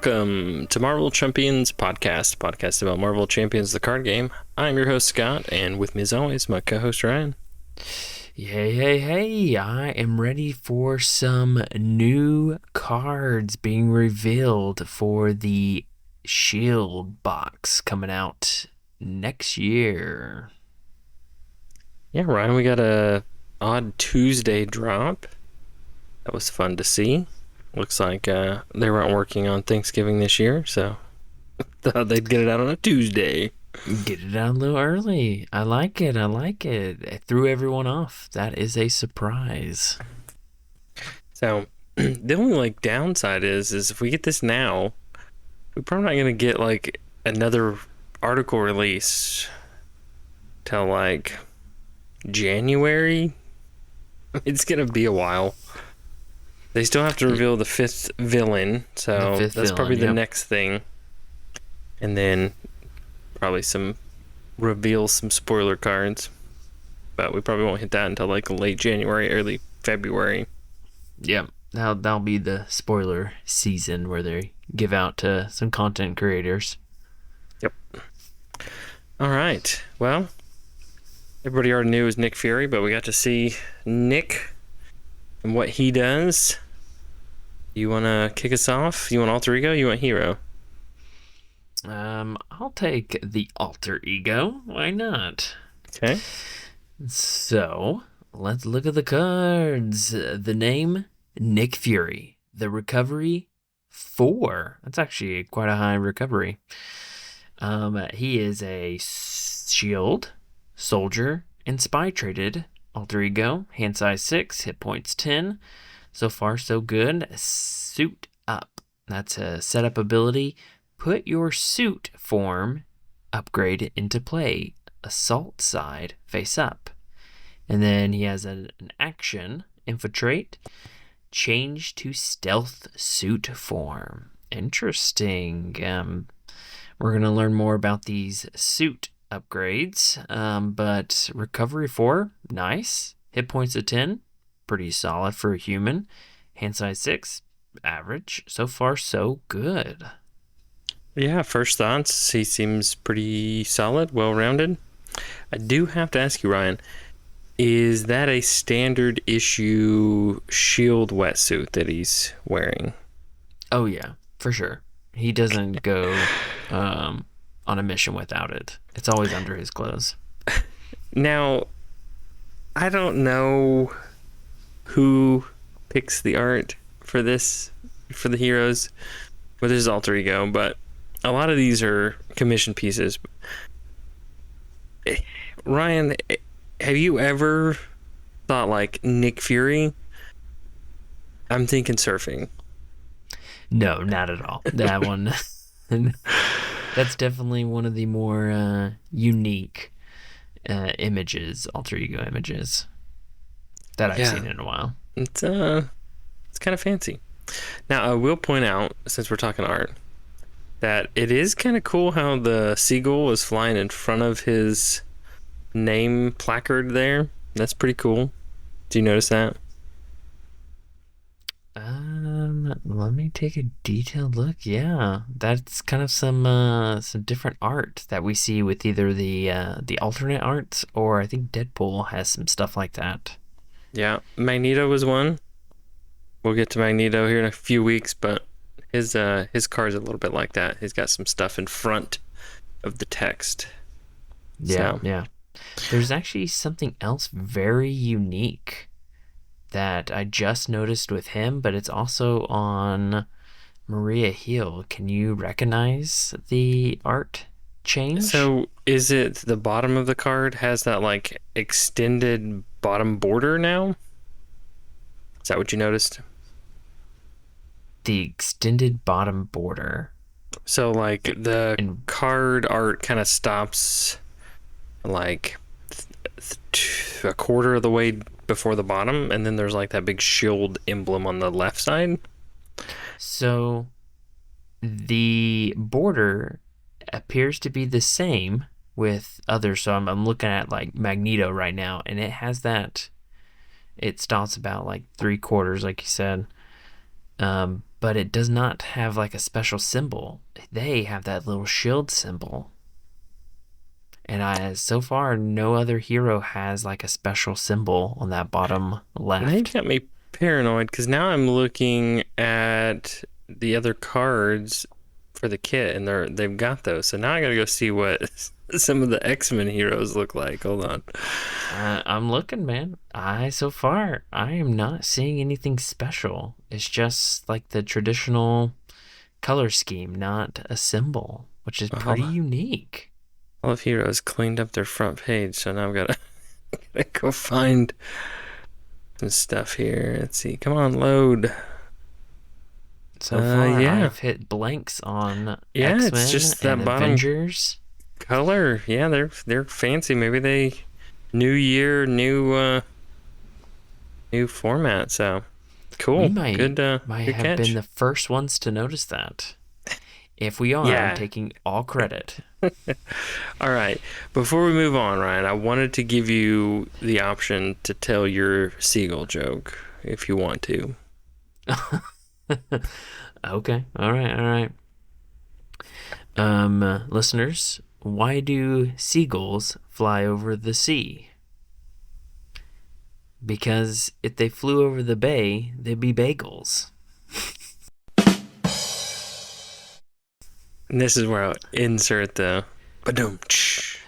welcome to Marvel Champions podcast about Marvel Champions, the card game. I'm your host, Scott, and with me as always, my co-host, Ryan. Hey, I am ready for some new cards being revealed for the Shield box coming out next year. Yeah, Ryan, we got a odd Tuesday drop. That was fun to see. Looks like they weren't working on Thanksgiving this year, so thought they'd get it out on a Tuesday. Get it out a little early. I like it. It threw everyone off. That is a surprise. So the only downside is if we get this now, we're probably not gonna get another article release till January. It's gonna be a while. They still have to reveal the fifth villain, so that's probably the next thing. And then probably reveal some spoiler cards. But we probably won't hit that until late January, early February. Yep, that'll be the spoiler season where they give out to some content creators. Yep. All right. Well, everybody already knew it was Nick Fury, but we got to see Nick and what he does. You want to kick us off? You want alter ego? You want hero? I'll take the alter ego. Why not? Okay. So, let's look at the cards. The name, Nick Fury. The recovery, 4. That's actually quite a high recovery. He is a shield, soldier, and spy traded alter ego. Hand size 6, hit points 10. So far, so good. Suit up. That's a setup ability. Put your suit form upgrade into play. Assault side, face up. And then he has an action, infiltrate. Change to stealth suit form. Interesting. We're going to learn more about these suit upgrades. But recovery 4, nice. Hit points of 10, pretty solid for a human. Hand size 6, average. So far, so good. Yeah, first thoughts, he seems pretty solid, well-rounded. I do have to ask you, Ryan, is that a standard issue shield wetsuit that he's wearing? Oh, yeah, for sure. He doesn't go on a mission without it. It's always under his clothes. Now, I don't know who picks the art for this, for the heroes, with his alter ego, but a lot of these are commission pieces. Ryan, have you ever thought Nick Fury? I'm thinking surfing. No, not at all. That one, that's definitely one of the more unique images, alter ego images that I've seen in a while. It's kind of fancy. Now, I will point out, since we're talking art, that it is kind of cool how the seagull was flying in front of his name placard there. That's pretty cool. Do you notice that? Let me take a detailed look. Yeah, that's kind of some different art that we see with either the alternate art, or I think Deadpool has some stuff like that. Yeah, Magneto was one. We'll get to Magneto here in a few weeks, but his card's a little bit like that. He's got some stuff in front of the text. Yeah. There's actually something else very unique that I just noticed with him, but it's also on Maria Hill. Can you recognize the art change? So is it the bottom of the card has that extended bottom border now? Is that what you noticed? The extended bottom border. So the card art kind of stops a quarter of the way before the bottom, and then there's that big shield emblem on the left side. So the border appears to be the same with others. So I'm looking at Magneto right now, and it has that. It stops about 3/4, like you said. but it does not have like a special symbol. They have that little shield symbol. And so far, no other hero has like a special symbol on that bottom left. Now you got me paranoid because now I'm looking at the other cards for the kit, and they've got those. So now I gotta go see what some of the X-Men heroes look like. Hold on. I'm looking, man. So far, I am not seeing anything special. It's just like the traditional color scheme, not a symbol, which is pretty unique. All of Heroes cleaned up their front page, so now I've got to go find some stuff here. Let's see. Come on, load. So far, I've hit blanks on X-Men it's just that and bottom Avengers. Color. Yeah, they're fancy. Maybe they new year, new format. So cool. We might good have catch. been the first ones to notice that. If we are, I'm taking all credit. All right. Before we move on, Ryan, I wanted to give you the option to tell your seagull joke if you want to. Okay. All right. Listeners, why do seagulls fly over the sea? Because if they flew over the bay, they'd be bagels. And this is where I'll insert the ba-dum-ch.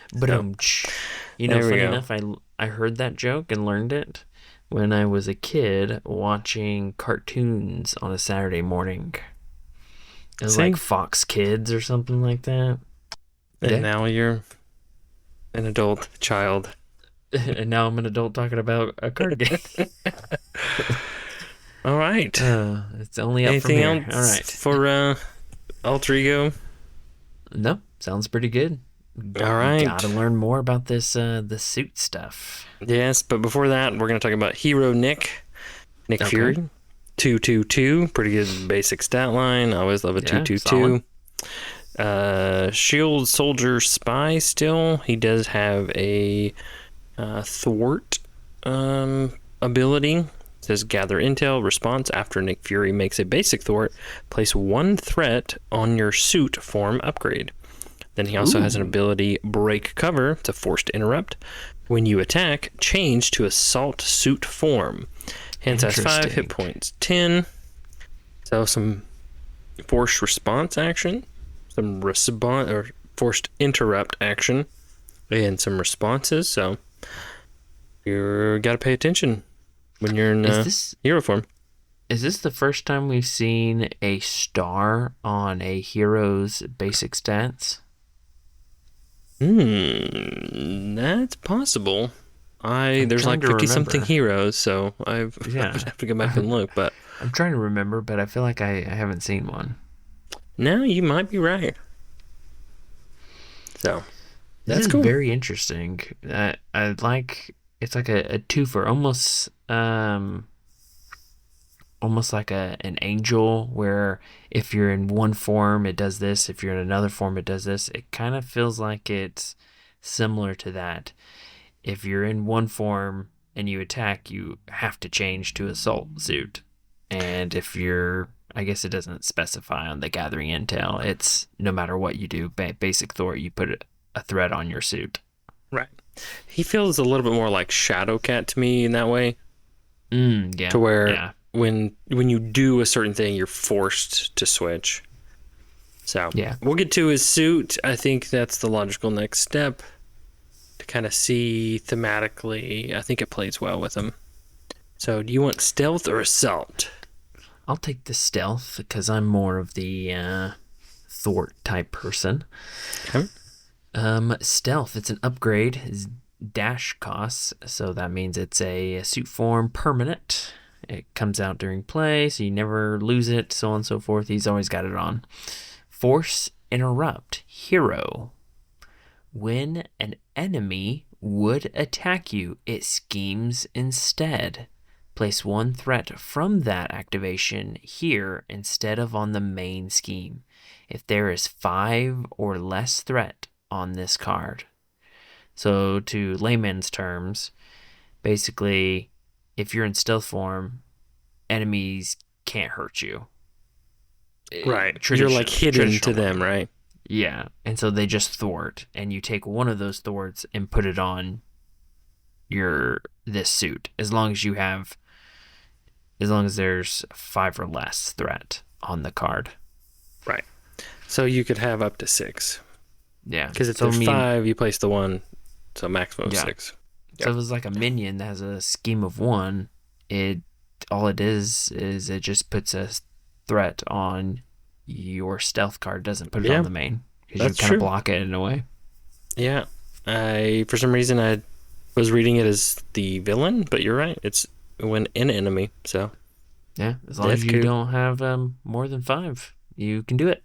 You know, funny enough, I heard that joke and learned it when I was a kid watching cartoons on a Saturday morning. It was like Fox Kids or something like that. And now you're an adult child. And now I'm an adult talking about a card game. All right. It's only up Anything from here. Else all right. For Alter Ego? No, sounds pretty good. All right. Gotta learn more about this the suit stuff. Yes, but before that, we're going to talk about Hero Nick Fury. 222, pretty good basic stat line. I always love a 222. Shield Soldier Spy still. He does have a thwart ability. It says gather intel response after Nick Fury makes a basic thwart. Place one threat on your suit form upgrade. Then he also has an ability break cover. It's a forced interrupt. When you attack, change to assault suit form. Hence has 5 hit points, 10. So some forced response action, some forced interrupt action, and some responses. So you got to pay attention when you're in hero form. Is this the first time we've seen a star on a hero's basic stats? That's possible. There's like 50-something heroes, so I would have to go back and look. But I'm trying to remember, but I feel like I haven't seen one. No, you might be right. So that's cool. Very interesting. I like it's like a twofer, almost like an angel, where if you're in one form it does this, if you're in another form it does this. It kind of feels like it's similar to that. If you're in one form and you attack, you have to change to assault suit. And if you're, I guess it doesn't specify on the gathering intel, it's no matter what you do, basic thwart, you put a threat on your suit. Right. He feels a little bit more like Shadowcat to me in that way. Yeah. To where when you do a certain thing, you're forced to switch. So we'll get to his suit. I think that's the logical next step to kind of see thematically. I think it plays well with him. So do you want stealth or assault? I'll take the stealth because I'm more of the thwart type person. Okay. Stealth, it's an upgrade. It's dash costs, so that means it's a suit form permanent. It comes out during play, so you never lose it, so on and so forth. He's always got it on. Force interrupt hero. When an enemy would attack you, it schemes instead. Place one threat from that activation here instead of on the main scheme. If there is 5 or less threat on this card. So to layman's terms, basically, if you're in stealth form, enemies can't hurt you. Right. You're like hidden to them, right? Yeah. And so they just thwart, and you take one of those thwarts and put it on this suit, as long as there's 5 or less threat on the card. Right. So you could have up to 6. Yeah. Because if there's 5, you place the 1, so maximum of 6. So if it's like a minion that has a scheme of 1, all it is it just puts a threat on your stealth card, doesn't put it on the main, because you kind of block it in a way. Yeah. For some reason I was reading it as the villain, but you're right. It's when an enemy, so. Yeah, as long as you don't have more than 5, you can do it.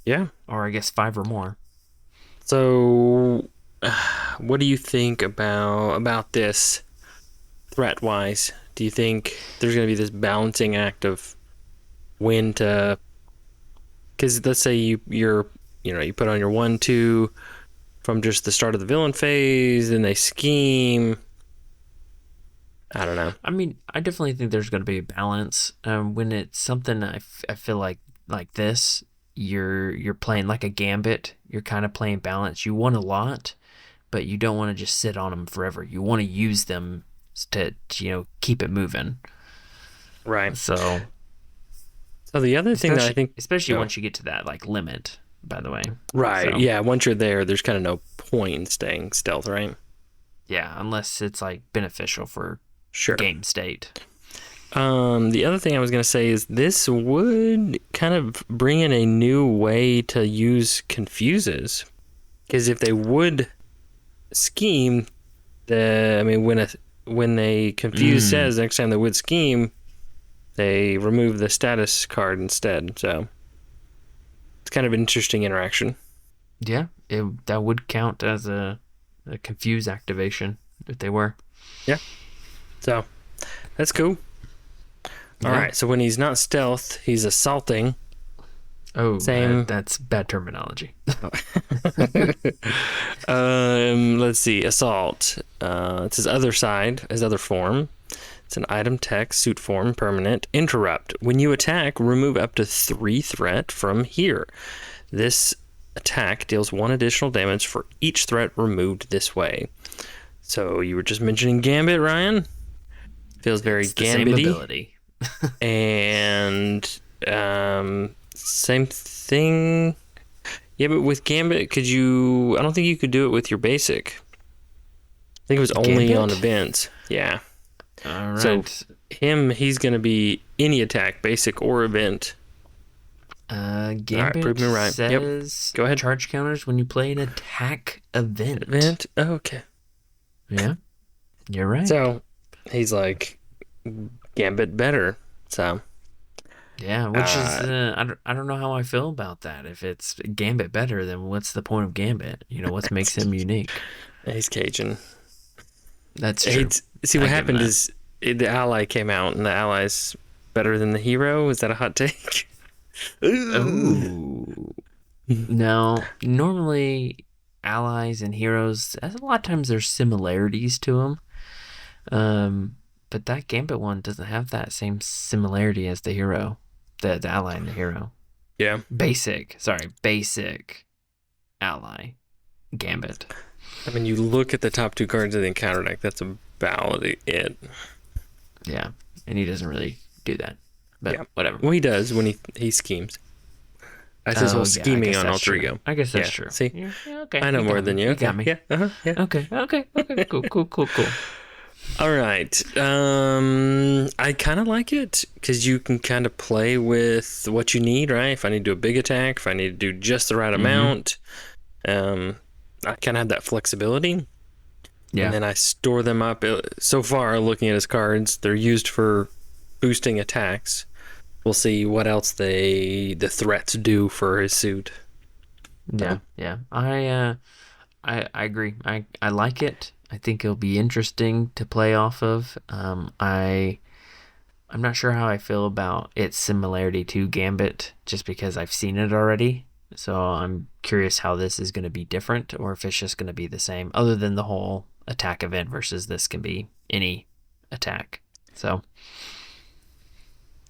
Yeah. Or I guess 5 or more. So, what do you think about this threat-wise? Do you think there's going to be this balancing act of when to... Because let's say you put on your 1-2 from just the start of the villain phase, and they scheme. I don't know. I mean, I definitely think there's going to be a balance. When it's something I feel like this, you're playing like a gambit. You're kind of playing balance. You want a lot, but you don't want to just sit on them forever. You want to use them to keep it moving. Right. So the other thing that I think, especially once you get to that like limit, by the way. Right. So, yeah. Once you're there, there's kind of no point in staying stealth, right? Yeah, unless it's like beneficial for game state. The other thing I was going to say is this would kind of bring in a new way to use confuses, because if they would scheme, when they confuse says next time they would scheme, they remove the status card instead. So it's kind of an interesting interaction. Yeah, that would count as a confuse activation if they were. Yeah. So that's cool. All right, so when he's not stealth, he's assaulting. Oh, that's bad terminology. Let's see, assault. It's his other side, his other form. It's an item text, suit form, permanent. Interrupt. When you attack, remove up to 3 threat from here. This attack deals 1 additional damage for each threat removed this way. So you were just mentioning Gambit, Ryan? Feels very Gambit-y. Same ability. And same thing. Yeah, but with Gambit, I don't think you could do it with your basic. I think it was only on events. Yeah. All right. So he's going to be any attack, basic or event. Gambit prove me right. says Go ahead. Charge counters when you play an attack event. Oh, okay. Yeah. You're right. So he's like Gambit better. So yeah, which is I don't know how I feel about that. If it's Gambit better, then what's the point of Gambit? What makes him unique? He's Cajun. That's true. See, what happened is the ally came out, and the ally's better than the hero. Is that a hot take? Ooh. No, normally allies and heroes, a lot of times there's similarities to them. But that Gambit one doesn't have that same similarity as the hero, the ally and the hero. Yeah. Basic ally, Gambit. I mean, you look at the top 2 cards of the encounter deck, that's about it. Yeah, and he doesn't really do that. But whatever. Well, he does when he schemes. That's his whole scheming on Alter Ego. I guess that's true. See? Yeah, okay. I know more than you. You got me. Yeah. Yeah. Okay. Cool. All right. I kind of like it because you can kind of play with what you need, right? If I need to do a big attack, if I need to do just the right amount, I kind of have that flexibility. Yeah. And then I store them up. So far, looking at his cards, they're used for boosting attacks. We'll see what else the threats do for his suit. Yeah. I agree. I like it. I think it'll be interesting to play off of. I'm not sure how I feel about its similarity to Gambit, just because I've seen it already. So I'm curious how this is going to be different, or if it's just going to be the same, other than the whole attack event versus this can be any attack. So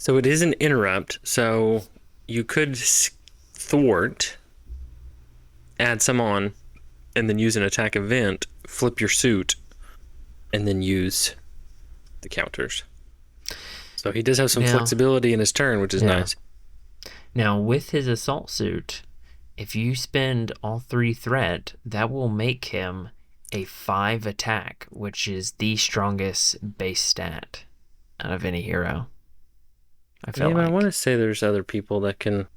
it is an interrupt. So you could thwart, add some on, and then use an attack event, flip your suit, and then use the counters. So he does have some flexibility in his turn, which is nice. Now, with his assault suit, if you spend all 3 threat, that will make him a 5 attack, which is the strongest base stat out of any hero. But I want to say there's other people that can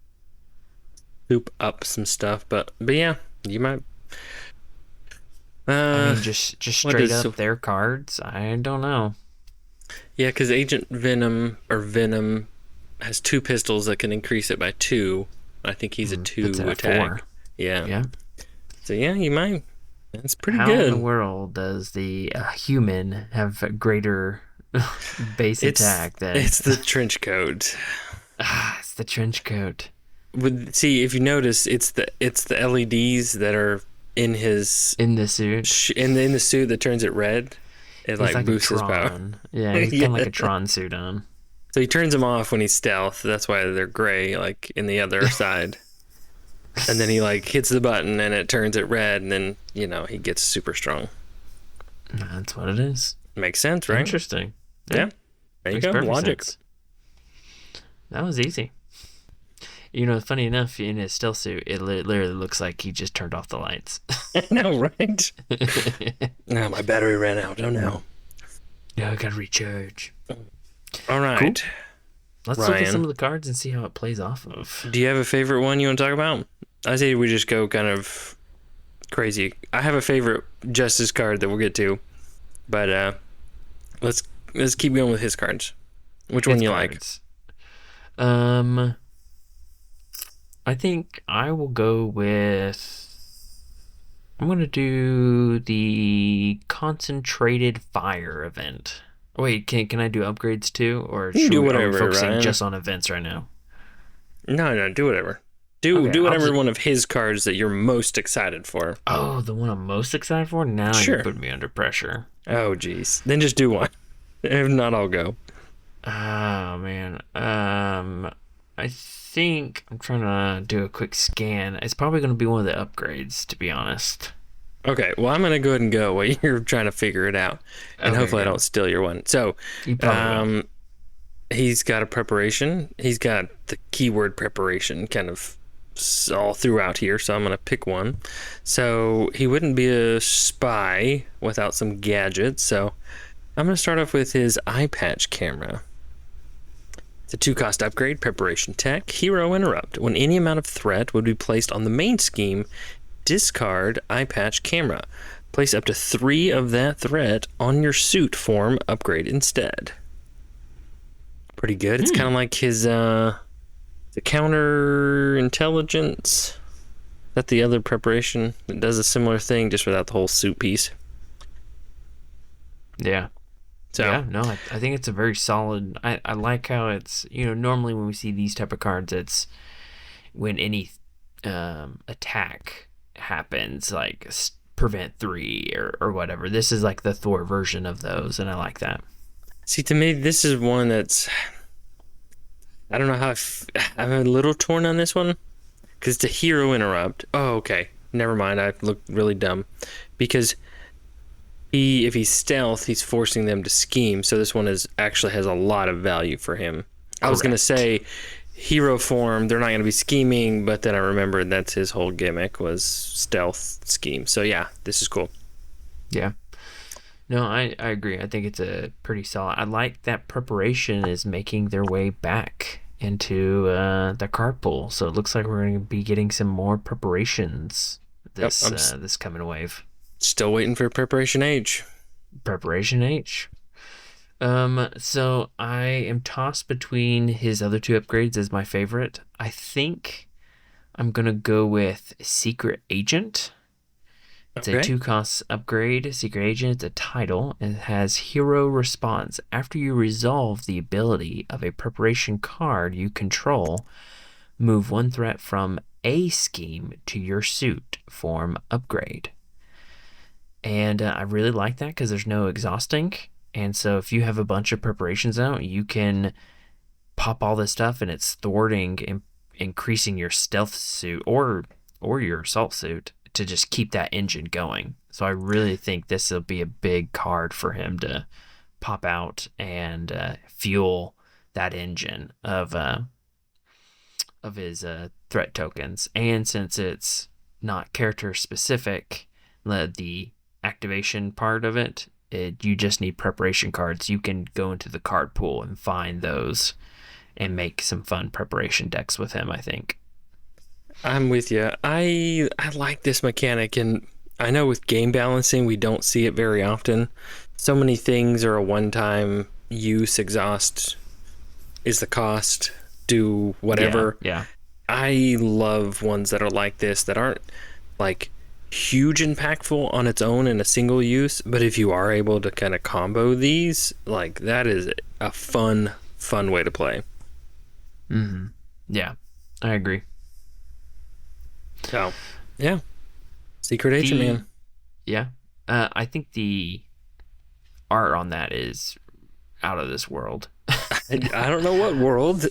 loop up some stuff, but yeah, you might. I mean, just straight up their cards. I don't know. Yeah, because Agent Venom has 2 pistols that can increase it by 2. I think he's a 2 attack. 4. Yeah. So yeah, you might. That's pretty good. How in the world does the human have greater base attack than? It's the trench coat. It's the trench coat. See, if you notice, it's the LEDs that are in the suit. In the suit that turns it red. It like boosts his power. Yeah, he's kind of like a Tron suit on. So he turns them off when he's stealth. That's why they're gray, like in the other side. And then he like hits the button and it turns it red, and then he gets super strong. That's what it is. Makes sense, right? Interesting. Yeah. There you go. Logic. Sense. That was easy. Funny enough, in his stealth suit, it literally looks like he just turned off the lights. I know, right? No, my battery ran out. Oh no. Yeah, I gotta recharge. All right. Cool. Let's look at some of the cards and see how it plays off of. Do you have a favorite one you want to talk about? I say we just go kind of crazy. I have a favorite Justice card that we'll get to, but let's keep going with his cards. Which one you like? I think I will go with. I'm going to do the Concentrated Fire event. Wait, can I do upgrades too? Or should we be focusing just on events right now? No, do whatever. Do whatever one of his cards that you're most excited for. Oh, the one I'm most excited for? Now you put me under pressure. Oh, geez. Then just do one. If not, I'll go. Oh, man. I think I'm trying to do a quick scan. It's probably going to be one of the upgrades, to be honest. Okay, well, I'm going to go ahead and go while you're trying to figure it out. And hopefully I don't steal your one. So, he's got a preparation. He's got the keyword preparation kind of all throughout here, so I'm going to pick one. So, he wouldn't be a spy without some gadgets, so I'm going to start off with his eye patch camera. It's a 2-cost upgrade, preparation tech, hero interrupt. When any amount of threat would be placed on the main scheme, discard eye patch camera. Place up to 3 of that threat on your suit form upgrade instead. Pretty good. It's kind of like his the counter intelligence. Is that the other preparation? It does a similar thing, just without the whole suit piece. Yeah. So, yeah, no, I think it's a very solid. I like how it's, normally when we see these type of cards, it's when any attack happens, like prevent 3 or whatever. This is like the Thor version of those, and I like that. See, to me, this is one that's, I don't know how I'm a little torn on this one, because it's a hero interrupt. Oh, okay. Never mind. I looked really dumb, because if he's stealth, he's forcing them to scheme. So this one actually has a lot of value for him. Correct. I was going to say hero form, they're not going to be scheming, but then I remembered that's his whole gimmick was stealth scheme. So yeah, this is cool. Yeah. No, I agree. I think it's a pretty solid. I like that preparation is making their way back into the card pool. So it looks like we're going to be getting some more preparations this coming wave. Still waiting for Preparation H. Preparation H. So I am tossed between his other 2 upgrades as my favorite. I think I'm going to go with Secret Agent. It's a 2-cost upgrade. Secret Agent, it's a title. It has hero response. After you resolve the ability of a preparation card you control, move 1 threat from a scheme to your suit form upgrade. And I really like that because there's no exhausting. And so if you have a bunch of preparations out, you can pop all this stuff and it's thwarting increasing your stealth suit or your assault suit to just keep that engine going. So I really think this will be a big card for him to pop out and fuel that engine of his threat tokens. And since it's not character specific, the activation part of it, you just need preparation cards. You can go into the card pool and find those and make some fun preparation decks with him, I think. I'm with you. I like this mechanic, and I know with game balancing, we don't see it very often. So many things are a one-time use. Exhaust is the cost. Do whatever. Yeah. I love ones that are like this, that aren't like huge impactful on its own in a single use, but if you are able to kind of combo these, like, that is a fun way to play. Mm-hmm. Yeah, I agree. So, yeah. Secret Agent Man. Yeah. I think the art on that is out of this world. I don't know what world.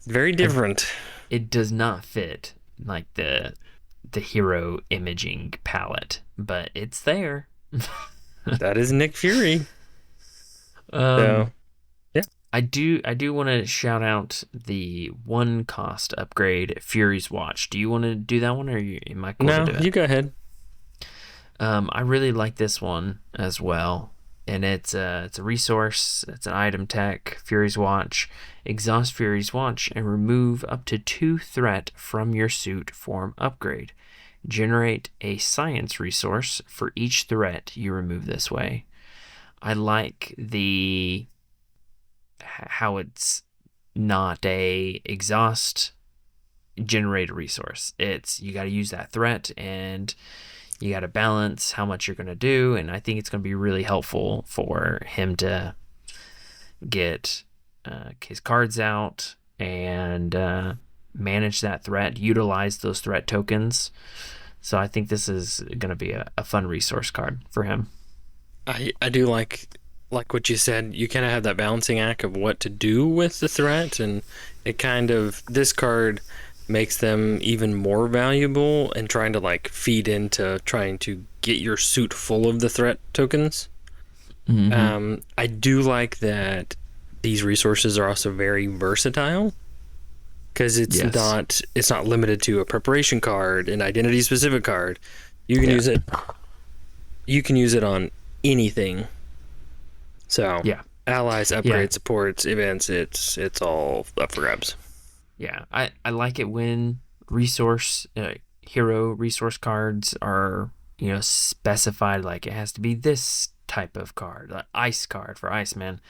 Very different. It does not fit like the hero imaging palette, but it's there. That is Nick Fury. So, yeah. I do want to shout out the 1 cost upgrade, Fury's Watch. Do you want to do that one, or am I cool to do it? No, you go ahead. I really like this one as well. And it's a resource, it's an item tech, Fury's Watch. Exhaust Fury's Watch and remove up to 2 threat from your suit form upgrade. Generate a science resource for each threat you remove this way. I like how it's not a exhaust, generate a resource. It's, you got to use that threat, and you got to balance how much you're going to do, and I think it's going to be really helpful for him to get his cards out and manage that threat, utilize those threat tokens. So I think this is going to be a fun resource card for him. I do like what you said. You kind of have that balancing act of what to do with the threat, and it kind of, this card makes them even more valuable and trying to like feed into trying to get your suit full of the threat tokens. Mm-hmm. I do like that these resources are also very versatile, because it's not limited to a preparation card, an identity specific card. You can use it. You can use it on anything. So allies, upgrades, supports, events. It's all up for grabs. Yeah, I like it when hero resource cards are, specified, like it has to be this type of card, like ice card for Iceman.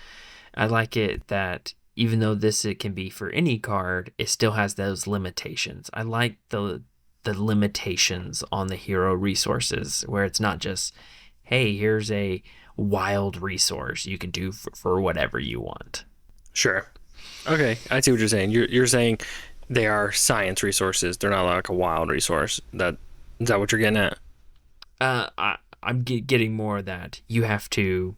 I like it that even though it can be for any card, it still has those limitations. I like the limitations on the hero resources, where it's not just, hey, here's a wild resource you can do for whatever you want. Sure. Okay, I see what you're saying. You're saying they are science resources. They're not like a wild resource. Is that what you're getting at? I'm getting more that you have to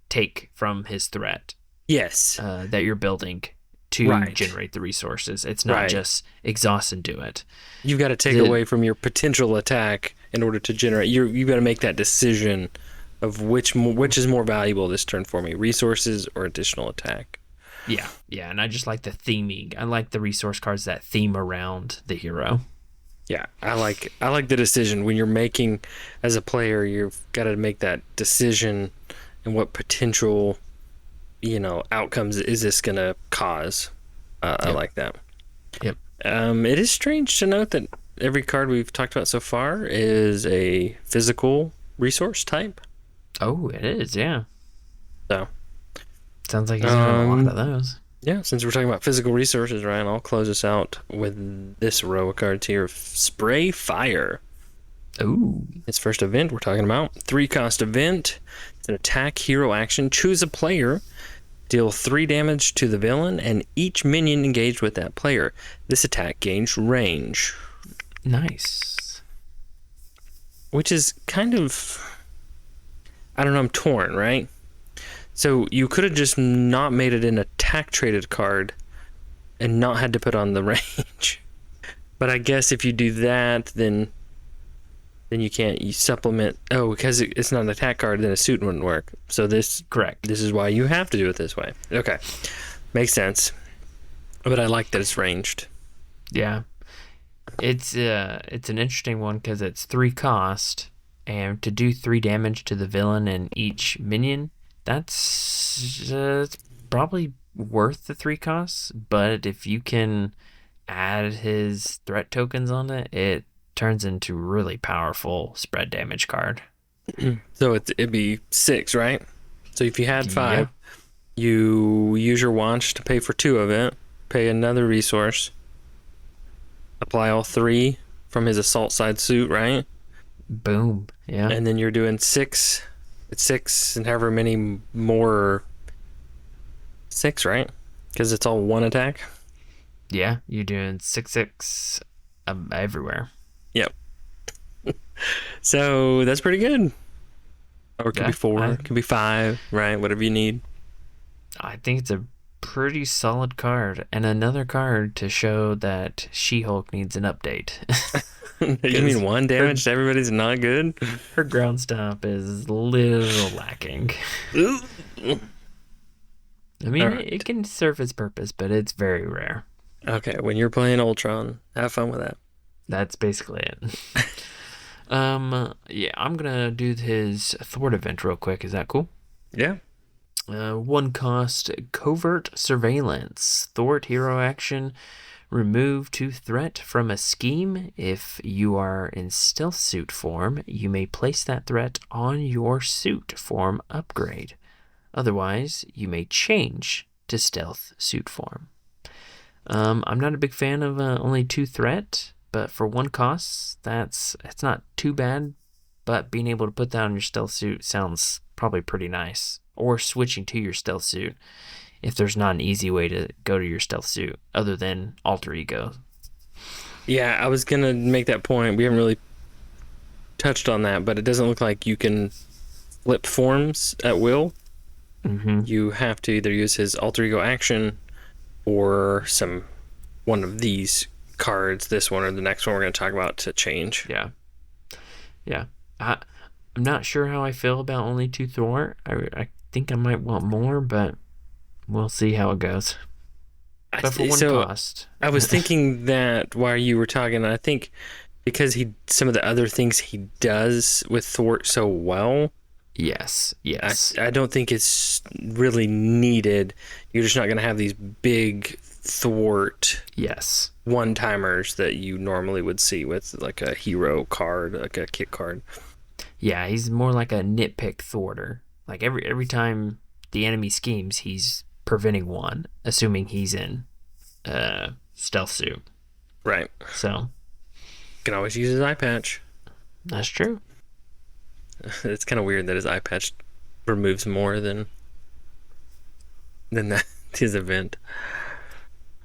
take from his threat. Yes. That you're building to generate the resources. It's not just exhaust and do it. You've got to take away from your potential attack in order to generate. You've got to make that decision of which is more valuable this turn for me, resources or additional attack. Yeah, and I just like the theming. I like the resource cards that theme around the hero. Yeah, I like the decision when you're making, as a player, you've got to make that decision and what potential, outcomes is this going to cause. I like that. Yep. It is strange to note that every card we've talked about so far is a physical resource type. Oh, it is, yeah. So. Sounds like he's doing a lot of those. Yeah, since we're talking about physical resources, Ryan, I'll close us out with this row of cards here. Spray Fire. Ooh. Its first event we're talking about. 3-cost event. It's an attack hero action. Choose a player. Deal 3 damage to the villain and each minion engaged with that player. This attack gains range. Nice. Which is kind of... I don't know, I'm torn, right? So you could have just not made it an attack traded card and not had to put on the range. But I guess if you do that, then you can't. You supplement. Oh, because it's not an attack card, then a suit wouldn't work. So Correct. This is why you have to do it this way. Okay, makes sense. But I like that it's ranged. Yeah, it's an interesting one because it's 3 cost, and to do 3 damage to the villain and each minion, that's probably worth the 3 costs. But if you can add his threat tokens on it, it turns into really powerful spread damage card. So it'd be 6, right? So if you had 5, you use your launch to pay for 2 of it, pay another resource, apply all 3 from his assault side suit, right? Boom. Yeah. And then you're doing 6. It's 6 and however many more. 6, right? Because it's all 1 attack. Yeah, you're doing 6/6 everywhere. Yep. So that's pretty good. Or it could be 4, it could be 5, right? Whatever you need. I think it's a pretty solid card, and another card to show that She-Hulk needs an update. You mean 1 damage to everybody's not good? Her ground stomp is a little lacking. I mean, it can serve its purpose, but it's very rare. Okay, when you're playing Ultron, have fun with that. That's basically it. Yeah, I'm gonna do his thwart event real quick. Is that cool? Yeah. 1 cost, covert surveillance. Thwart hero action. Remove 2 threat from a scheme. If you are in stealth suit form, you may place that threat on your suit form upgrade. Otherwise, you may change to stealth suit form. I'm not a big fan of only 2 threat, but for 1 cost, it's not too bad. But being able to put that on your stealth suit sounds probably pretty nice. Or switching to your stealth suit if there's not an easy way to go to your stealth suit other than alter ego. Yeah, I was going to make that point. We haven't really touched on that, but it doesn't look like you can flip forms at will. Mm-hmm. You have to either use his alter ego action or one of these cards, this one or the next one we're going to talk about, to change. Yeah. I'm not sure how I feel about only 2 thwart. I think I might want more, but we'll see how it goes. But for 1 cost. I was thinking that while you were talking, I think because some of the other things he does with thwart so well. Yes. I don't think it's really needed. You're just not going to have these big thwart one-timers that you normally would see with like a hero card, like a kit card. Yeah, he's more like a nitpick thwarter. Like every time the enemy schemes, he's preventing 1, assuming he's in stealth suit. Right. So you can always use his eye patch. That's true. It's kind of weird that his eye patch removes more than that his event.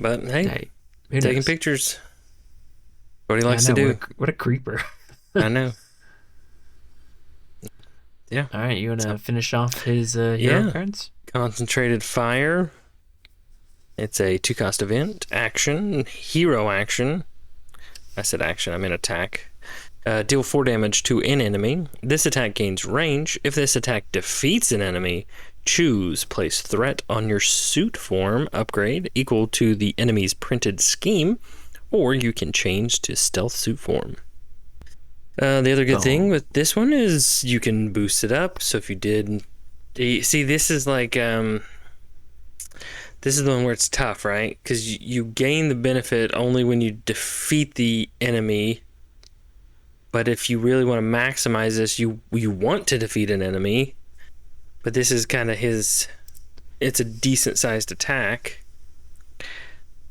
But hey taking pictures. What he likes to do. What a creeper. I know. Yeah. All right, you want to finish off his hero cards? Concentrated Fire. It's a 2-cost event. Action. Hero action. I said action, I meant attack. Deal 4 damage to an enemy. This attack gains range. If this attack defeats an enemy, choose place threat on your suit form upgrade equal to the enemy's printed scheme, or you can change to stealth suit form. The other good thing with this one is you can boost it up. So if you did... See, this is like... this is the one where it's tough, right? Because you gain the benefit only when you defeat the enemy. But if you really want to maximize this, you want to defeat an enemy. But this is kind of his... It's a decent-sized attack.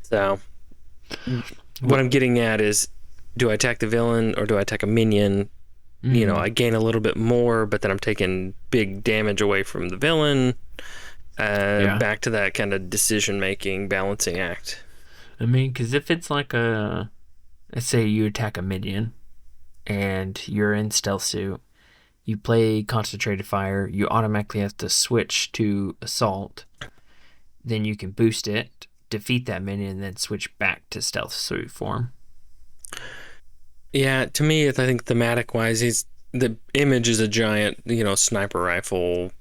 So... What I'm getting at is... Do I attack the villain or do I attack a minion? Mm-hmm. You know, I gain a little bit more, but then I'm taking big damage away from the villain. Back to that kind of decision-making, balancing act. I mean, because if it's like let's say you attack a minion and you're in stealth suit, you play Concentrated Fire, you automatically have to switch to Assault. Then you can boost it defeat that minion and then switch back to stealth suit form. Yeah, to me, I think thematic-wise, the image is a giant, sniper rifle.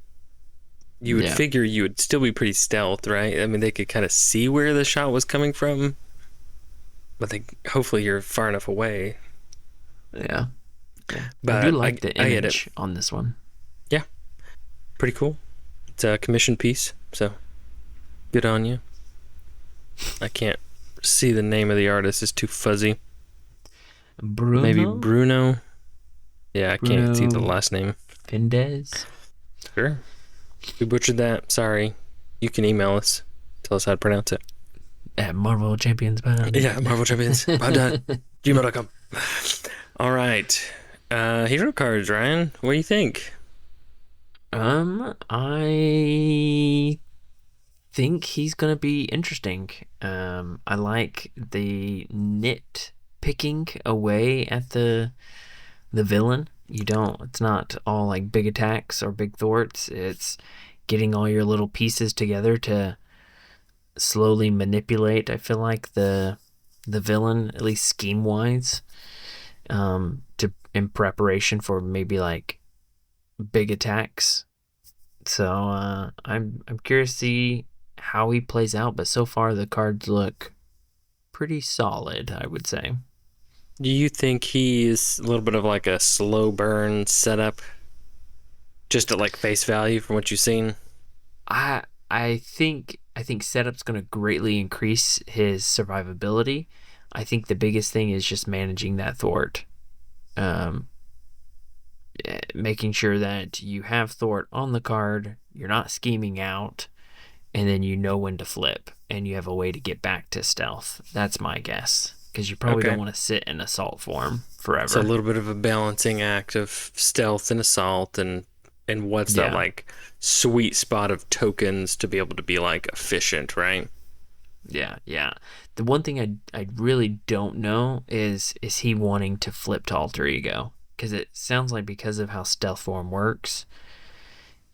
You would figure you would still be pretty stealth, right? I mean, they could kind of see where the shot was coming from, but hopefully you're far enough away. Yeah. But I do like the image on this one. Yeah. Pretty cool. It's a commissioned piece, so good on you. I can't see the name of the artist. It's too fuzzy. Bruno? Maybe Bruno. Yeah, I can't see the last name. Findez? Sure. We butchered that. Sorry. You can email us. Tell us how to pronounce it. At Marvel Champions. Yeah, Marvel Champions. gmail.com. All right. Hero cards, Ryan. What do you think? I think he's going to be interesting. I like the nitpicking away at the villain. It's not all like big attacks or big thwarts. It's getting all your little pieces together to slowly manipulate, I feel like, the villain, at least scheme wise, in preparation for maybe like big attacks. So I'm curious to see how he plays out, but so far the cards look pretty solid, I would say. Do you think he is a little bit of like a slow burn setup, just at like face value from what you've seen? I think setup's going to greatly increase his survivability. I think the biggest thing is just managing that thwart, making sure that you have thwart on the card, you're not scheming out, and then you know when to flip, and you have a way to get back to stealth. That's my guess. Because you probably don't want to sit in assault form forever. So a little bit of a balancing act of stealth and assault, and what's that like sweet spot of tokens to be able to be like efficient, right? Yeah. The one thing I really don't know is he wanting to flip to alter ego? Because it sounds like because of how stealth form works,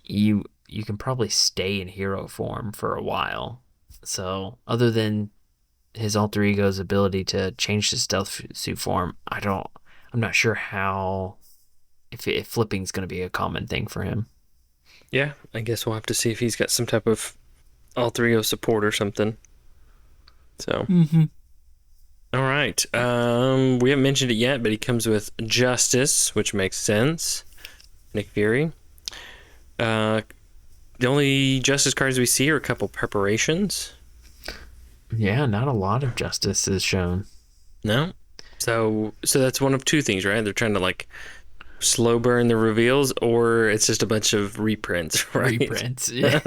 you can probably stay in hero form for a while. So other than his alter ego's ability to change the stealth suit form, I'm not sure how, if flipping is going to be a common thing for him. Yeah, I guess we'll have to see if he's got some type of alter ego support or something. So, All right. We haven't mentioned it yet, but he comes with Justice, which makes sense. Nick Fury. The only Justice cards we see are a couple preparations. Yeah, not a lot of Justice is shown. No? So that's one of two things, right? They're trying to like slow burn the reveals, or it's just a bunch of reprints, right? Reprints, yeah.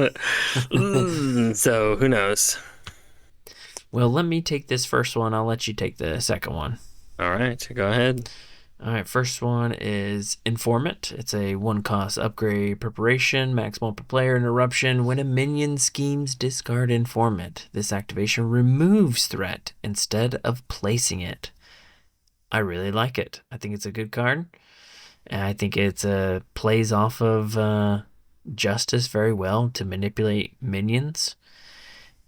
So who knows? Well, let me take this first one. I'll let you take the second one. All right, go ahead. All right, first one is Informant. It's a 1-cost upgrade preparation, max multiplayer interruption. When a minion schemes, discard Informant. This activation removes threat instead of placing it. I really like it. I think it's a good card. And I think it plays off of Justice very well to manipulate minions.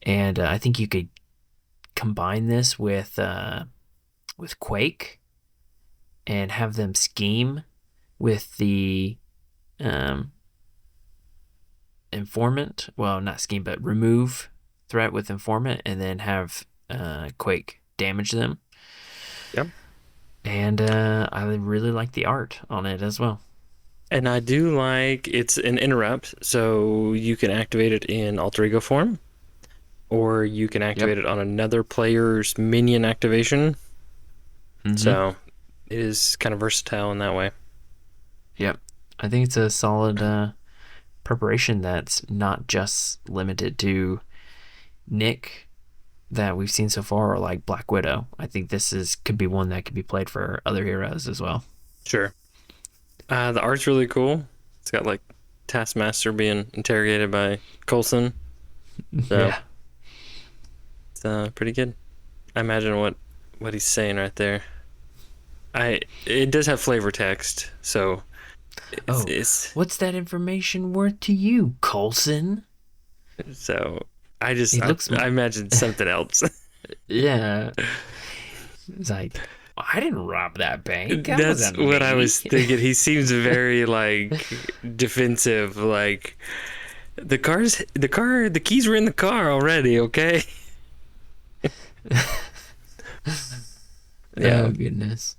And I think you could combine this with Quake and have them scheme with the Informant. Well, not scheme, but remove threat with Informant, and then have Quake damage them. Yep. And I really like the art on it as well. And I do like it's an interrupt, so you can activate it in alter ego form, or you can activate it on another player's minion activation. Mm-hmm. So it is kind of versatile in that way. Yep. I think it's a solid preparation that's not just limited to Nick that we've seen so far, or like Black Widow. I think this could be one that could be played for other heroes as well. Sure. The art's really cool. It's got like Taskmaster being interrogated by Coulson. So yeah. It's pretty good. I imagine what he's saying right there. It does have flavor text, so it's what's that information worth to you, Coulson? So I imagined something else. Yeah. It's like, I didn't rob that bank. That That's wasn't what me. I was thinking. He seems very like defensive. Like the keys were in the car already. Okay. Yeah. Oh goodness.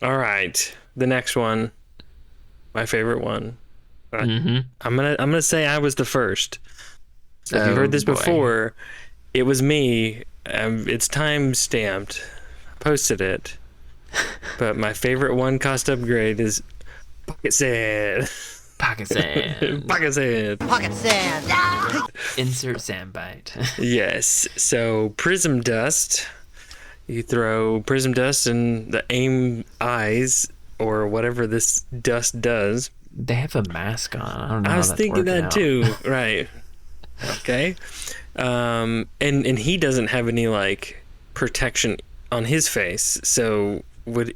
All right. The next one, my favorite one. Mm-hmm. I'm gonna say I was the first. So if you heard this boy. before, it was me. It's time stamped. Posted it. But my favorite one cost upgrade is Pocket Sand. Pocket sand. Pocket Sand. Pocket sand. Insert sand bite. Yes. So Prism Dust. You throw Prism Dust in the aim eyes or whatever this dust does. They have a mask on. I don't know. I was thinking that out. too. Right. Okay. And he doesn't have any like protection on his face. So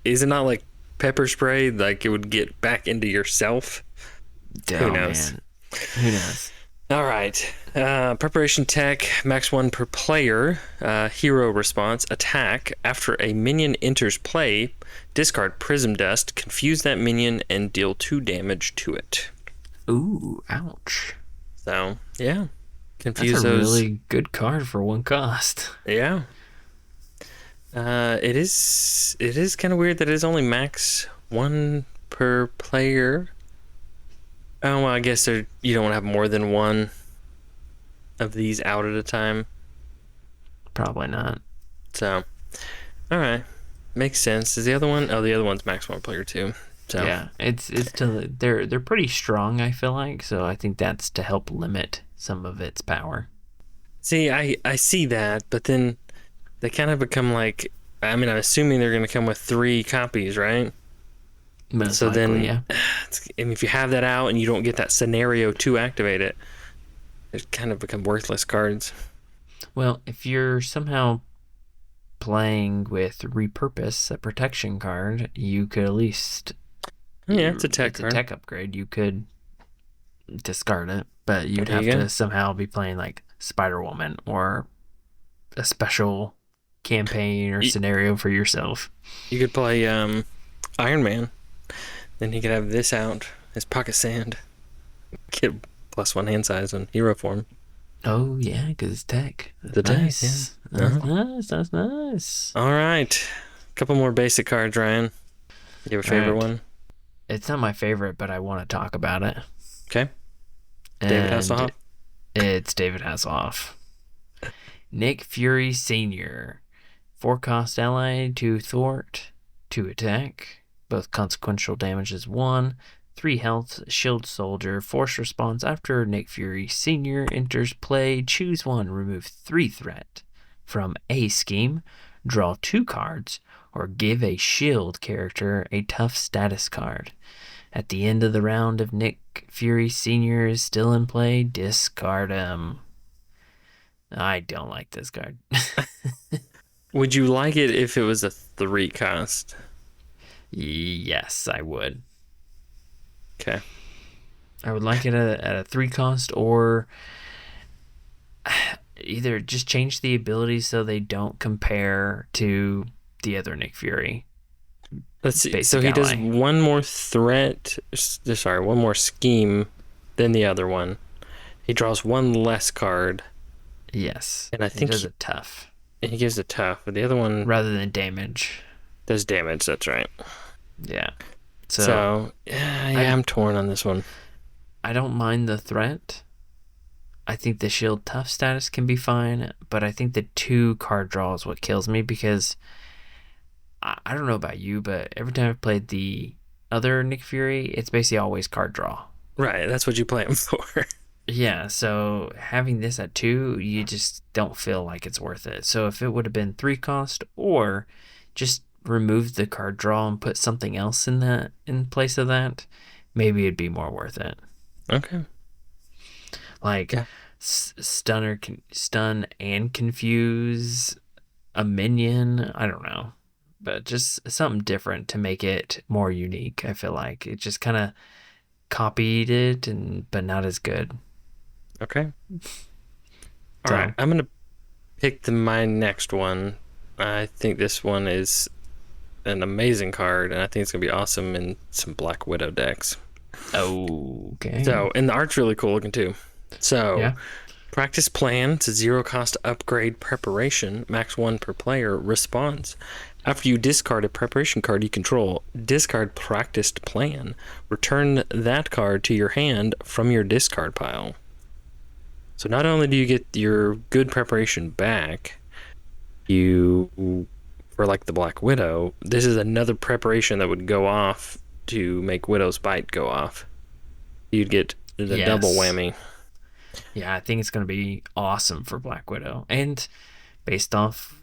is it not like pepper spray? Like it would get back into yourself? Who knows? Man. Who knows? All right. Preparation tech, max 1 per player. Hero response, attack. After a minion enters play, discard Prism Dust, confuse that minion, and deal 2 damage to it. Ooh, ouch. So, yeah. Confuse That's a those. really good card for 1 cost. Yeah. It is kind of weird that it is only max 1 per player. Oh, well, I guess you don't want to have more than one of these out at a time. Probably not. So, all right, makes sense. Is the other one? Oh, the other one's max 1 player too. So yeah, they're pretty strong. I feel like so. I think that's to help limit some of its power. See, I see that, but then they kind of become like. I mean, I'm assuming they're going to come with 3 copies, right? Most so likely, then, yeah. And if you have that out and you don't get that scenario to activate it, it kind of become worthless cards. Well, if you're somehow playing with Repurpose, a protection card, you could at least... Yeah, it's a tech card. It's a tech upgrade. You could discard it, but you'd have to somehow be playing like Spider-Woman or a special campaign or scenario for yourself. You could play Iron Man. Then he could have this out, his Pocket Sand. Get +1 hand size on hero form. Oh, yeah, because it's tech. That's the nice. Tech, yeah. That's nice. That's nice. All right. A couple more basic cards, Ryan. You have a favorite one? It's not my favorite, but I want to talk about it. Okay. David Hasselhoff? It's David Hasselhoff. Nick Fury Sr. 4 cost ally to thwart, 2 attack. Both consequential damage is 1. 3 health, shield soldier, force response. After Nick Fury Sr. enters play, choose 1, remove 3 threat from a scheme, draw 2 cards, or give a shield character a tough status card. At the end of the round, if Nick Fury Sr. is still in play, discard him. I don't like this card. Would you like it if it was a 3 cost? Yes, I would. Okay. I would like it at a 3 cost, or either just change the abilities so they don't compare to the other Nick Fury. Let's see. So he does 1 more threat. Sorry, 1 more scheme than the other one. He draws 1 less card. Yes. And I think he does it tough. And he gives it tough, but the other one rather than damage does damage. That's right. Yeah. So I'm torn on this one. I don't mind the threat. I think the shield tough status can be fine, but I think the 2 card draw is what kills me, because I don't know about you, but every time I've played the other Nick Fury, it's basically always card draw. Right, that's what you play him for. Yeah, so having this at 2, you just don't feel like it's worth it. So if it would have been 3 cost, or just remove the card draw and put something else in place of that, maybe it'd be more worth it. Okay. Like stun and confuse a minion. I don't know, but just something different to make it more unique. I feel like it just kind of copied it, but not as good. Okay. All right, I'm gonna pick my next one. I think this one is an amazing card, and I think it's gonna be awesome in some Black Widow decks. Okay. So, and the art's really cool looking too. So, practice plan. It's a 0-cost upgrade preparation. Max 1 per player. Response. After you discard a preparation card you control, discard practiced plan. Return that card to your hand from your discard pile. So not only do you get your good preparation back, for like the Black Widow, this is another preparation that would go off to make Widow's Bite go off. You'd get the double whammy. Yeah, I think it's going to be awesome for Black Widow. And based off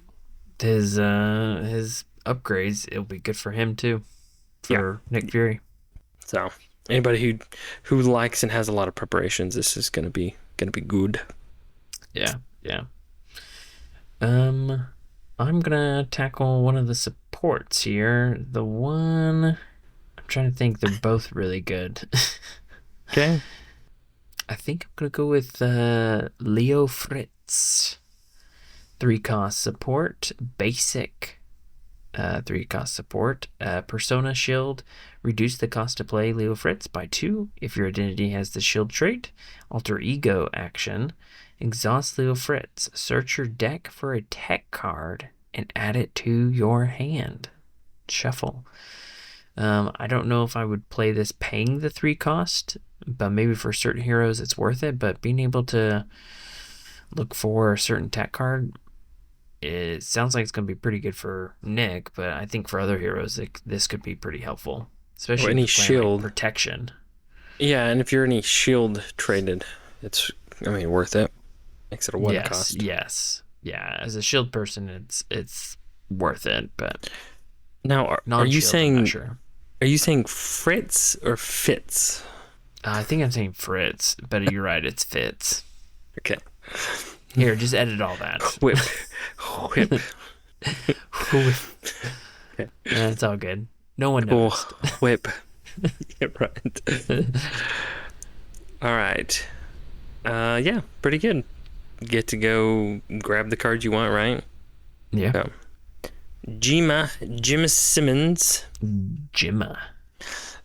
his upgrades, it'll be good for him too, for Nick Fury. So anybody who likes and has a lot of preparations, this is going to be good. Yeah. I'm gonna tackle one of the supports here. The one I'm trying to think, they're both really good. Okay. I think I'm gonna go with Leo Fritz. 3-cost support, basic. 3-cost support, Persona Shield. Reduce the cost to play Leo Fritz by 2 if your identity has the shield trait. Alter Ego action. Exhaust Leo Fritz. Search your deck for a tech card and add it to your hand. Shuffle. I don't know if I would play this paying the 3 cost, but maybe for certain heroes it's worth it. But being able to look for a certain tech card, it sounds like it's going to be pretty good for Nick, but I think for other heroes this could be pretty helpful, especially any shield protection. Yeah, and if you're any shield traded, it's worth it. Makes it a 1 cost. Yes. Yeah, as a shield person, it's worth it. But now, are you saying Fritz or Fitz? I think I'm saying Fritz, but you're right. It's Fitz. Okay. Here, just edit all that. Whip. Okay. It's all good. No one knows. Whip. Yeah, right. All right. Yeah, pretty good. Get to go grab the card you want, right? Yeah. So, Jima Simmons. Jima.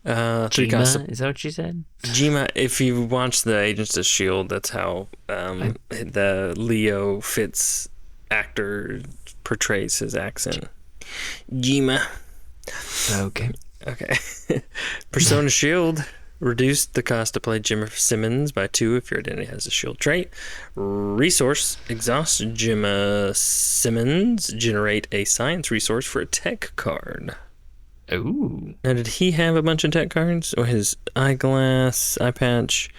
3-cost. Is that what you said? Jima, if you watch the Agents of S.H.I.E.L.D., that's how the Leo Fitz actor portrays his accent. Jima. Okay. Persona Shield. Reduce the cost to play Jima Simmons by 2 if your identity has a shield trait. Resource. Exhaust Jima Simmons. Generate a science resource for a tech card. Ooh. Now, did he have a bunch of tech cards? Or his eyeglass, eye patch,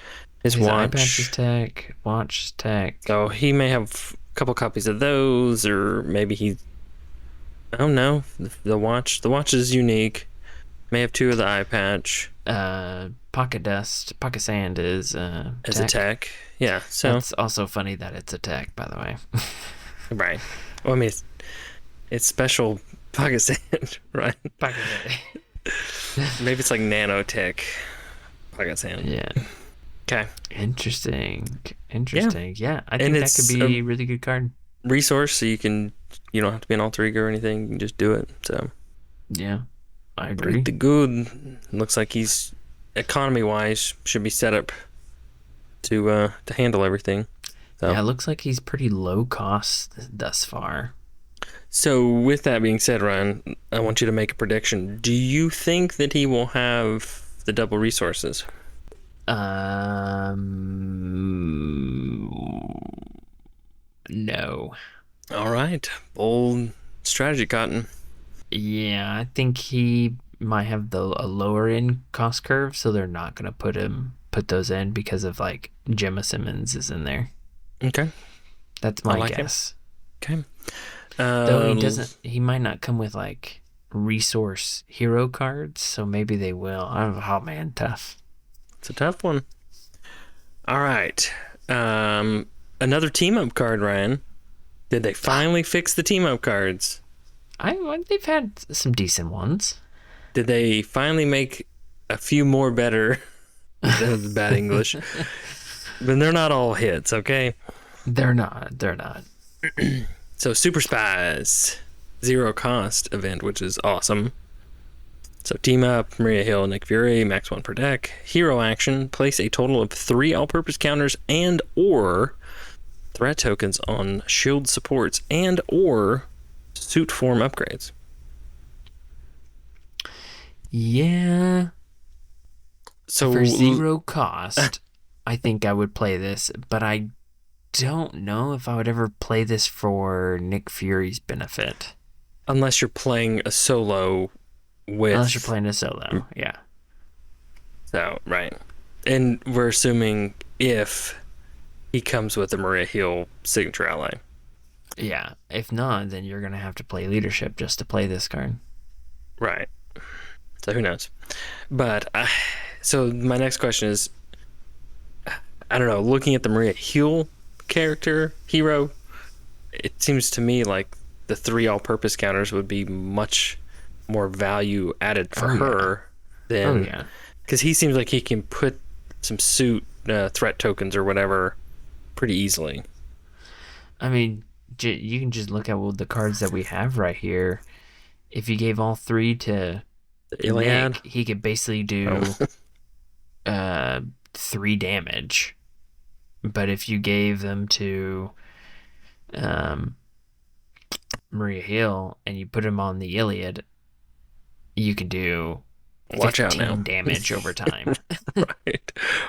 his watch? Eye patch is tech, watch is tech. So he may have a couple copies of those, or maybe I don't know. The watch is unique. May have 2 of the eye patch. Pocket sand is a tech. Yeah, so it's also funny that it's a tech, by the way. Right. Well, it's special pocket sand, right? Pocket sand. Maybe it's like nanotech pocket sand. Yeah. Okay. Interesting. Yeah, I think that could be a really good card. Resource, so you don't have to be an alter ego or anything. You can just do it. So. Yeah. I agree. Pretty good. Looks like he's economy-wise should be set up to handle everything. So. Yeah, it looks like he's pretty low cost thus far. So with that being said, Ryan, I want you to make a prediction. Do you think that he will have the double resources? No. All right. Bold strategy, Cotton. Yeah, I think he might have a lower end cost curve, so they're not going to put those in because of like Jima Simmons is in there. Okay. That's my guess. Okay. Though he might not come with like resource hero cards, so maybe they will. Oh man, tough. It's a tough one. All right. Another team up card, Ryan. Did they finally fix the team up cards? They've had some decent ones. Did they finally make a few more better? That was bad English. But they're not all hits, okay? They're not. They're not. So Super Spies, 0 cost event, which is awesome. So team up, Maria Hill, Nick Fury, max 1 per deck. Hero action, place a total of 3 all-purpose counters and or threat tokens on shield supports and or suit form upgrades. Yeah. So for 0 cost, I think I would play this, but I don't know if I would ever play this for Nick Fury's benefit. Unless you're playing a solo with... Unless you're playing a solo, yeah. So, right. And we're assuming if he comes with a Maria Hill signature ally. Yeah. If not, then you're going to have to play leadership just to play this card. Right. So who knows? But, so my next question is, I don't know, looking at the Maria Hill hero, it seems to me like the 3 all-purpose counters would be much more value added for her than... Because he seems like he can put some suit threat tokens or whatever pretty easily. I mean, you can just look at the cards that we have right here. If you gave all 3 to Nick, he could basically do 3 damage. But if you gave them to Maria Hill and you put him on the Iliad, you can do 15 damage over time.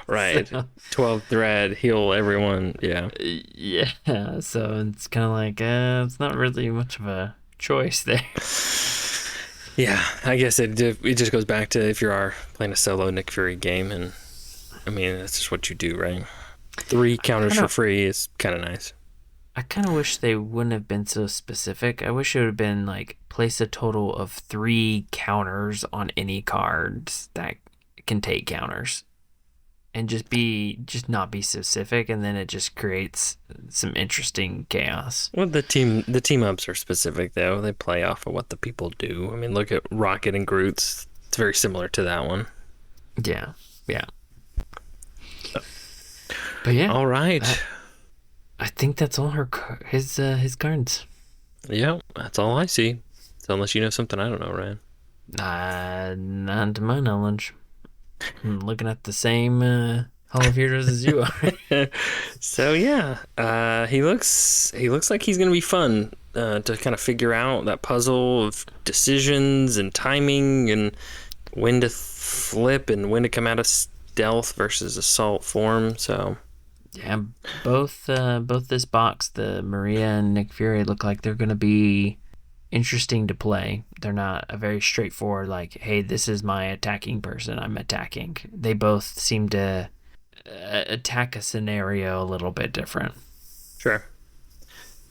Right. So, 12 thread, heal everyone. Yeah. Yeah. So it's kind of like, it's not really much of a choice there. Yeah. I guess it just goes back to if you are playing a solo Nick Fury game, and I mean, that's just what you do, right? 3 counters for free is kind of nice. I kind of wish they wouldn't have been so specific. I wish it would have been like place a total of 3 counters on any cards that can take counters, and just not be specific, and then it just creates some interesting chaos. Well, the team ups are specific though. They play off of what the people do. I mean, look at Rocket and Groot's. It's very similar to that one. Yeah. Yeah. But yeah. All right. I think that's all his cards. Yeah, that's all I see. So unless you know something I don't know, Ryan. Not to my knowledge. I'm looking at the same Hall of Heroes as you are. So yeah, he looks like he's gonna be fun to kind of figure out that puzzle of decisions and timing and when to flip and when to come out of stealth versus assault form. So. Yeah, both this box, the Maria and Nick Fury, look like they're going to be interesting to play. They're not a very straightforward, like, hey, this is my attacking person, I'm attacking. They both seem to attack a scenario a little bit different. Sure.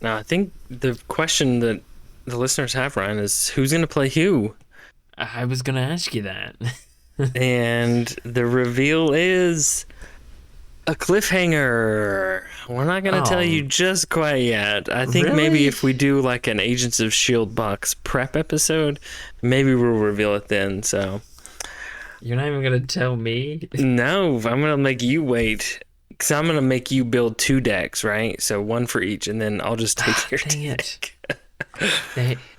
Now, I think the question that the listeners have, Ryan, is who's going to play who? I was going to ask you that. And the reveal is... a cliffhanger. We're not going to tell you just quite yet. I think maybe if we do like an Agents of S.H.I.E.L.D. box prep episode, maybe we'll reveal it then. So you're not even going to tell me? No, I'm going to make you wait. Because I'm going to make you build 2 decks, right? So 1 for each, and then I'll just take your deck.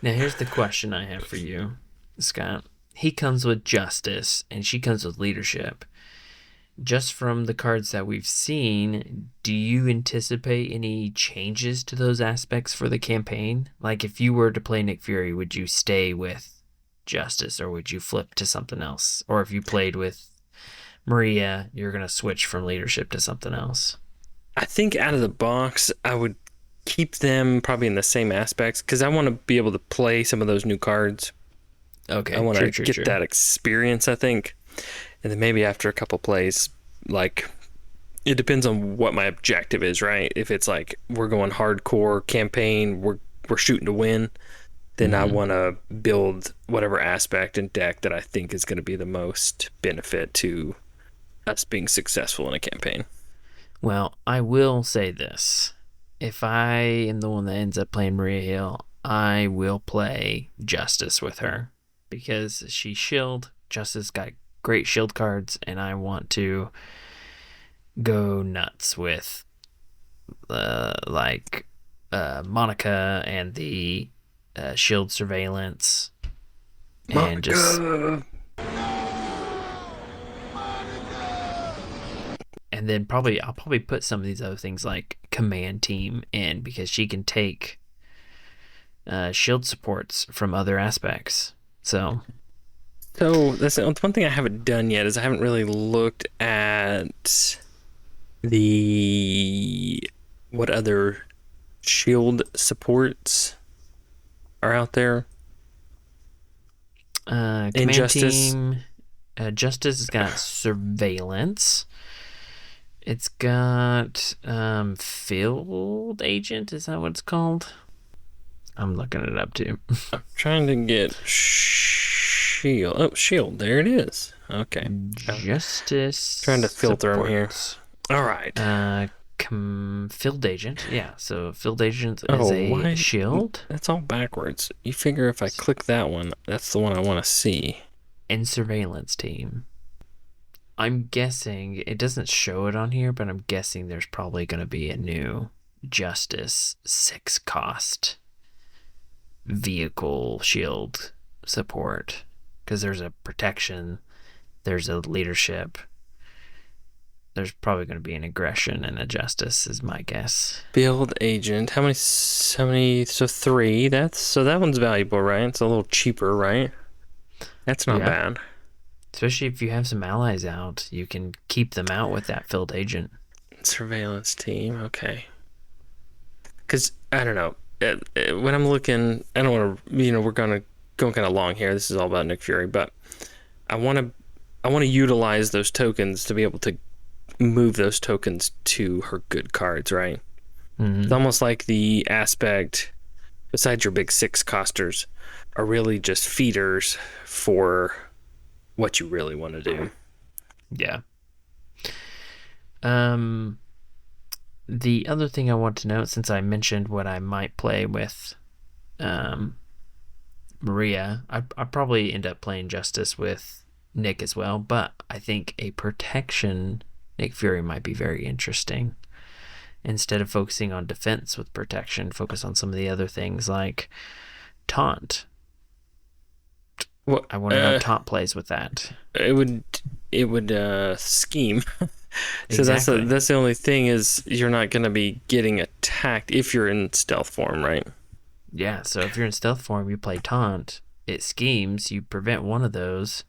Now here's the question I have for you, Scott. He comes with Justice, and she comes with Leadership. Just from the cards that we've seen, do you anticipate any changes to those aspects for the campaign? Like, if you were to play Nick Fury, would you stay with Justice, or would you flip to something else? Or if you played with Maria, you're going to switch from Leadership to something else? I think out of the box, I would keep them probably in the same aspects, because I want to be able to play some of those new cards. Okay, I want to get that experience, I think. And then maybe after a couple plays, like, it depends on what my objective is, right? If it's like we're going hardcore campaign, we're shooting to win, then I want to build whatever aspect and deck that I think is going to be the most benefit to us being successful in a campaign. Well, I will say this. If I am the one that ends up playing Maria Hill, I will play Justice with her, because she's shield. Justice got great shield cards, and I want to go nuts with like Monica and the shield surveillance, Monica. And just and then I'll probably put some of these other things like command team in, because she can take shield supports from other aspects. So that's the one thing I haven't done yet, is I haven't really looked at what other shield supports are out there. Command Justice. team, Justice has got surveillance. It's got field agent. Is that what it's called? I'm looking it up too. I'm trying to get shield. Oh, shield. There it is. Okay. Justice. Trying to filter them here. All right. Field agent. Yeah. So field agent is a shield. That's all backwards. You figure if I click that one, that's the one I want to see. And surveillance team. I'm guessing, it doesn't show it on here, but I'm guessing there's probably going to be a new Justice 6 cost vehicle shield support, because there's a protection, there's a leadership, there's probably going to be an aggression and a justice, is my guess. Field agent. How many? So 3. That one's valuable, right? It's a little cheaper, right? That's not bad. Especially if you have some allies out, you can keep them out with that field agent. Surveillance team, okay. Because, I don't know, when I'm looking, I don't want to, we're going to go kind of long here. This is all about Nick Fury, but I want to utilize those tokens to be able to move those tokens to her good cards, right? Mm-hmm. It's almost like the aspect, besides your big 6 costers, are really just feeders for what you really want to do. Yeah. The other thing I want to note, since I mentioned what I might play with Maria, I probably end up playing Justice with Nick as well, but I think a protection Nick Fury might be very interesting. Instead of focusing on defense with protection, focus on some of the other things like taunt. Well, I wonder how taunt plays with that. It would scheme. So exactly. that's the only thing, is you're not going to be getting attacked if you're in stealth form, right? Yeah, so if you're in stealth form, you play taunt, it schemes, you prevent one of those,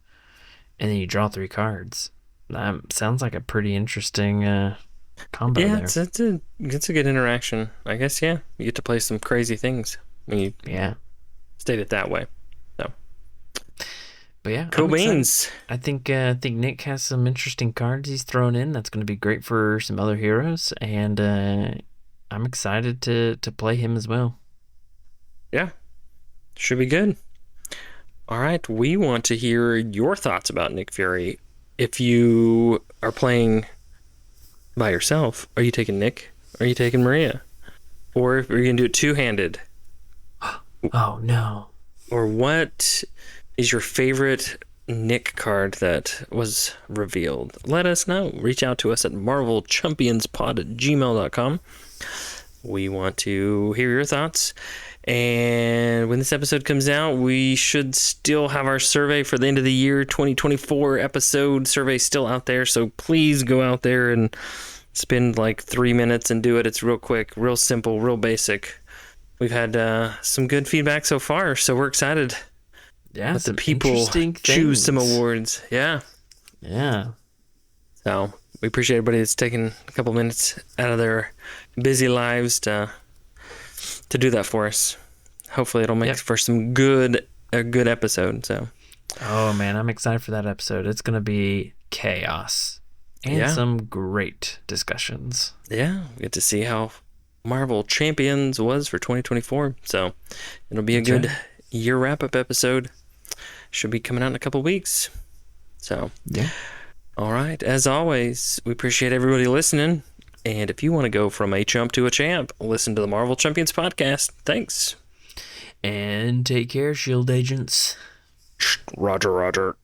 and then you draw 3 cards. That sounds like a pretty interesting combo there. Yeah, it's a good interaction. I guess, yeah. You get to play some crazy things when you state it that way. So. But yeah, cool beans. I think Nick has some interesting cards he's thrown in. That's going to be great for some other heroes, and I'm excited to play him as well. Yeah, should be good. All right, we want to hear your thoughts about Nick Fury. If you are playing by yourself, are you taking Nick? Are you taking Maria? Or are you going to do it two-handed? Oh, no. Or what is your favorite Nick card that was revealed? Let us know. Reach out to us at marvelchampionspod@gmail.com. We want to hear your thoughts. And when this episode comes out, we should still have our survey for the end of the year 2024 episode. Survey still out there, so please go out there and spend like 3 minutes and do it. It's real quick, real simple, real basic. We've had some good feedback so far, so we're excited. Yeah, let the people choose some awards. Yeah. So we appreciate everybody that's taking a couple minutes out of their busy lives to do that for us. Hopefully it'll make for a good episode. So. Oh man, I'm excited for that episode. It's gonna be chaos and some great discussions. Yeah, we get to see how Marvel Champions was for 2024. So it'll be a good year wrap-up episode. Should be coming out in a couple weeks. So all right, as always, we appreciate everybody listening. And if you want to go from a chump to a champ, listen to the Marvel Champions podcast. Thanks. And take care, Shield agents. Roger.